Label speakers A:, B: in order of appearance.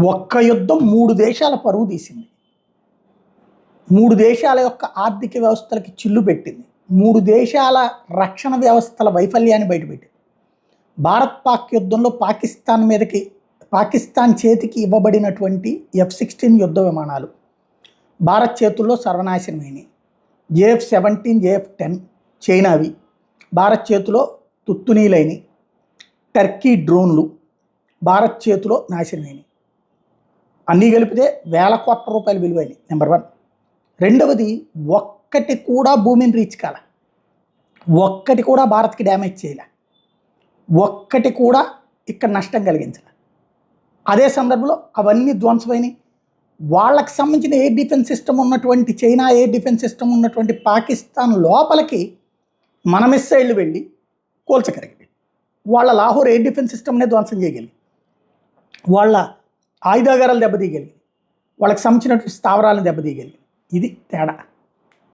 A: ఒక్క యుద్ధం 3 దేశాల పరువు తీసింది. 3 దేశాల యొక్క ఆర్థిక వ్యవస్థలకి చిల్లు పెట్టింది. 3 దేశాల రక్షణ వ్యవస్థల వైఫల్యాన్ని బయటపెట్టింది. భారత్ పాక్ యుద్ధంలో పాకిస్తాన్ చేతికి ఇవ్వబడినటువంటి F-16 యుద్ధ విమానాలు భారత్ చేతుల్లో సర్వనాశనమైనవి. JF-17, JF-10 చైనావి భారత్ చేతిలో తుత్తునీలైన. టర్కీ డ్రోన్లు భారత్ చేతిలో నాశనమైనవి. అన్నీ కలిపితే వేల కోట్ల రూపాయలు విలువైనవి. నెంబర్ 1. రెండవది, ఒక్కటి కూడా భూమిని రీచ్ కాల, ఒక్కటి కూడా భారత్కి డ్యామేజ్ చేయలే, ఒక్కటి కూడా ఇక్కడ నష్టం కలిగించాల. అదే సందర్భంలో అవన్నీ ధ్వంసమైనవి. వాళ్ళకి సంబంధించిన ఎయిర్ డిఫెన్స్ సిస్టమ్ ఉన్నటువంటి చైనా ఎయిర్ డిఫెన్స్ సిస్టమ్ ఉన్నటువంటి పాకిస్తాన్ లోపలికి మన మిస్సైళ్ళు వెళ్ళి కూల్చగలిగింది. వాళ్ళ లాహోర్ ఎయిర్ డిఫెన్స్ సిస్టమ్నే ధ్వంసం చేయగలిగి, వాళ్ళ ఆయుధాగారాలు దెబ్బతీయగలిగి, వాళ్ళకి సంబంధించినటువంటి స్థావరాలను దెబ్బతీయగలిగి. ఇది తేడా.